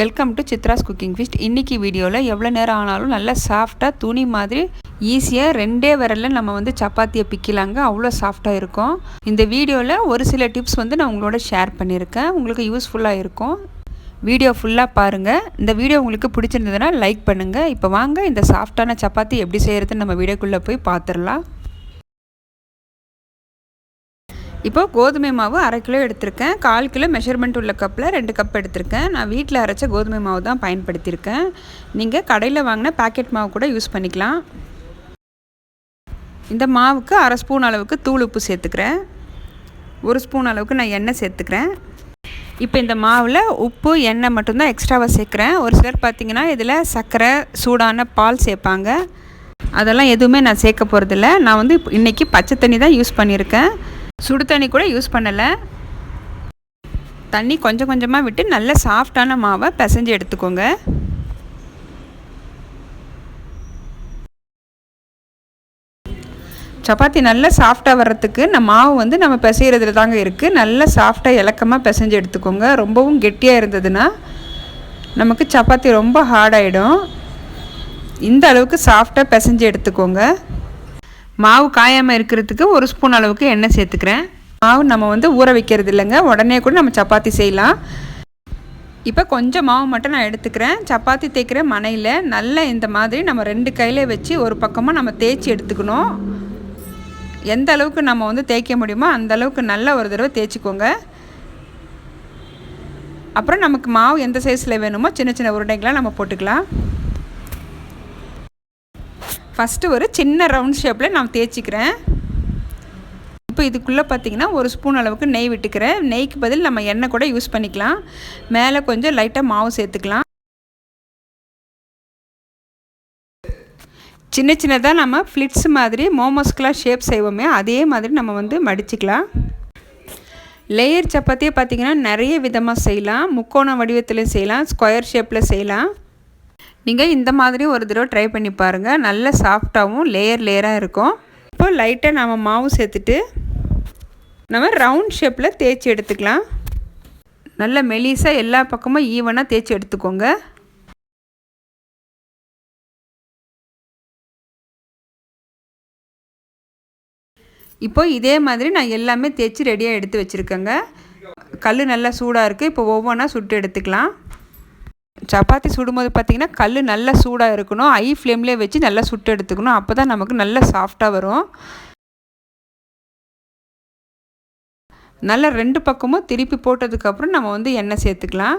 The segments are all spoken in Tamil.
Welcome to Chitra's cooking feast. இன்றைக்கி வீடியோவில் எவ்வளோ நேரம் ஆனாலும் நல்லா சாஃப்டாக துணி மாதிரி ஈஸியாக 2 விரலில் நம்ம வந்து சப்பாத்தியை பிக்கலாங்க. அவ்வளோ சாஃப்டாக இருக்கும். இந்த வீடியோவில் ஒரு சில டிப்ஸ் வந்து நான் உங்களோட ஷேர் பண்ணியிருக்கேன். உங்களுக்கு யூஸ்ஃபுல்லாக இருக்கும். வீடியோ ஃபுல்லாக பாருங்கள். இந்த வீடியோ உங்களுக்கு பிடிச்சிருந்ததுன்னா லைக் பண்ணுங்கள். இப்போ வாங்க இந்த சாஃப்டான சப்பாத்தி எப்படி செய்கிறதுன்னு நம்ம வீடியோக்குள்ளே போய் பார்த்துடலாம். இப்போ கோதுமை மாவு 1/2 கிலோ எடுத்திருக்கேன். 1/4 கிலோ மெஷர்மெண்ட் உள்ள கப்பில் 2 கப் எடுத்திருக்கேன். நான் வீட்டில் அரைச்ச கோதுமை மாவு தான் பயன்படுத்தியிருக்கேன். நீங்கள் கடையில் வாங்கின பேக்கெட் மாவு கூட யூஸ் பண்ணிக்கலாம். இந்த மாவுக்கு 1/2 ஸ்பூன் அளவுக்கு தூள் உப்பு சேர்த்துக்கிறேன். 1 ஸ்பூன் அளவுக்கு நான் எண்ணெய் சேர்த்துக்கிறேன். இப்போ இந்த மாவில் உப்பு எண்ணெய் மட்டும்தான் எக்ஸ்ட்ராவாக சேர்க்குறேன். ஒரு சிலர் பார்த்திங்கன்னா இதில் சர்க்கரை சூடான பால் சேர்ப்பாங்க. அதெல்லாம் எதுவுமே நான் சேர்க்க போகிறதில்ல. நான் வந்து இன்றைக்கி பச்சை தண்ணி தான் யூஸ் பண்ணியிருக்கேன். சுடு தண்ணி கூட யூஸ் பண்ணலை. தண்ணி கொஞ்சம் கொஞ்சமாக விட்டு நல்ல சாஃப்டான மாவை பிசைஞ்சு எடுத்துக்கோங்க. சப்பாத்தி நல்லா சாஃப்டாக வர்றதுக்கு மாவு வந்து நம்ம பிசைகிறதுல தாங்க இருக்குது. நல்லா சாஃப்டாக இலக்கமாக பிசைஞ்சு எடுத்துக்கோங்க. ரொம்பவும் கெட்டியாக இருந்ததுன்னா நமக்கு சப்பாத்தி ரொம்ப ஹார்டாகிடும். இந்த அளவுக்கு சாஃப்டாக பிசைஞ்சு எடுத்துக்கோங்க. மாவு காயாமல் இருக்கிறதுக்கு 1 ஸ்பூன் அளவுக்கு எண்ணெய் சேர்த்துக்கிறேன். மாவு நம்ம வந்து ஊற வைக்கிறது இல்லைங்க, உடனே கூட நம்ம சப்பாத்தி செய்யலாம். இப்போ கொஞ்சம் மாவு மட்டும் நான் எடுத்துக்கிறேன். சப்பாத்தி தேய்க்கிற மணையில் நல்லா இந்த மாதிரி நம்ம 2 கையில் வச்சு ஒரு பக்கமாக நம்ம தேய்ச்சி எடுத்துக்கணும். எந்த அளவுக்கு நம்ம வந்து தேய்க்க முடியுமோ அந்த அளவுக்கு நல்லா ஒரு தடவை தேய்ச்சிக்கோங்க. அப்புறம் நமக்கு மாவு எந்த சைஸில் வேணுமோ சின்ன சின்ன உருண்டைகளாக நம்ம போட்டுக்கலாம். ஃபஸ்ட்டு ஒரு சின்ன ரவுண்ட் ஷேப்பில் நான் தேய்ச்சிக்கிறேன். இப்போ இதுக்குள்ளே பார்த்திங்கன்னா 1 ஸ்பூன் அளவுக்கு நெய் விட்டுக்கிறேன். நெய்க்கு பதில் நம்ம எண்ணெய் கூட யூஸ் பண்ணிக்கலாம். மேலே கொஞ்சம் லைட்டாக மாவு சேர்த்துக்கலாம். சின்ன சின்னதாக நம்ம ஃப்ளிட்ஸ் மாதிரி மோமோஸ்க்கெலாம் ஷேப் செய்வோமே அதே மாதிரி நம்ம வந்து மடிச்சிக்கலாம். லேயர் சப்பாத்தியை பார்த்திங்கன்னா நிறைய விதமாக செய்யலாம். முக்கோண வடிவத்தில் செய்யலாம், ஸ்கொயர் ஷேப்பில் செய்யலாம். நீங்கள் இந்த மாதிரி ஒரு தடவை ட்ரை பண்ணி பாருங்கள். நல்ல சாஃப்டாகவும் லேயராக இருக்கும். இப்போ லைட்டாக நம்ம மாவு சேர்த்துட்டு நம்ம ரவுண்ட் ஷேப்பில் தேய்ச்சி எடுத்துக்கலாம். நல்ல மெலிசாக எல்லா பக்கமும் ஈவனாக தேய்ச்சி எடுத்துக்கோங்க. இப்போ இதே மாதிரி நான் எல்லாமே தேய்ச்சி ரெடியாக எடுத்து வச்சுருக்கேங்க. கல் நல்லா சூடாக இருக்குது. இப்போ ஒவ்வொன்றா சுட்டு எடுத்துக்கலாம். சப்பாத்தி சுடும்போது பார்த்திங்கன்னா கல் நல்லா சூடாக இருக்கணும். ஹை ஃப்ளேம்லேயே வச்சு நல்லா சுட்டு எடுத்துக்கணும். அப்போ தான் நமக்கு நல்லா சாஃப்டாக வரும். நல்லா 2 பக்கமும் திருப்பி போட்டதுக்கப்புறம் நம்ம வந்து எண்ணெய் சேர்த்துக்கலாம்.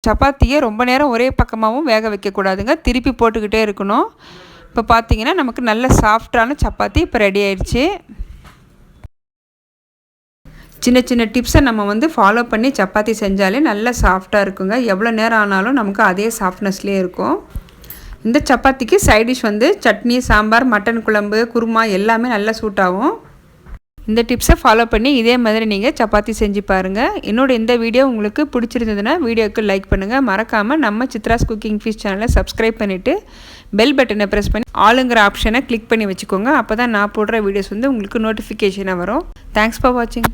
சப்பாத்தியை ரொம்ப நேரம் ஒரே பக்கமாகவும் வேக வைக்கக்கூடாதுங்க. திருப்பி போட்டுக்கிட்டே இருக்கணும். இப்போ பார்த்திங்கன்னா நமக்கு நல்ல சாஃப்டான சப்பாத்தி இப்போ ரெடி ஆயிடுச்சு. சின்ன சின்ன டிப்ஸை நம்ம வந்து ஃபாலோ பண்ணி சப்பாத்தி செஞ்சாலே நல்லா சாஃப்டாக இருக்குங்க. எவ்வளோ நேரம் ஆனாலும் நமக்கு அதே சாஃப்ட்னஸ்லேயே இருக்கும். இந்த சப்பாத்திக்கு சைட் டிஷ் வந்து சட்னி, சாம்பார், மட்டன் குழம்பு, குருமா எல்லாமே நல்லா சூட் ஆகும். இந்த டிப்ஸை ஃபாலோ பண்ணி இதே மாதிரி நீங்கள் சப்பாத்தி செஞ்சு பாருங்கள். என்னோட இந்த வீடியோ உங்களுக்கு பிடிச்சிருந்ததுன்னா வீடியோவுக்கு லைக் பண்ணுங்கள். மறக்காமல் நம்ம சித்ராஸ் குக்கிங் ஃபீஸ்ட் சேனலை சப்ஸ்கிரைப் பண்ணிவிட்டு பெல் பட்டனை ப்ரெஸ் பண்ணி ஆளுங்கிற ஆப்ஷனை கிளிக் பண்ணி வச்சுக்கோங்க. அப்போ தான் நான் போடுற வீடியோஸ் வந்து உங்களுக்கு நோட்டிஃபிகேஷனாக வரும். தேங்க்ஸ் ஃபார் வாட்சிங்.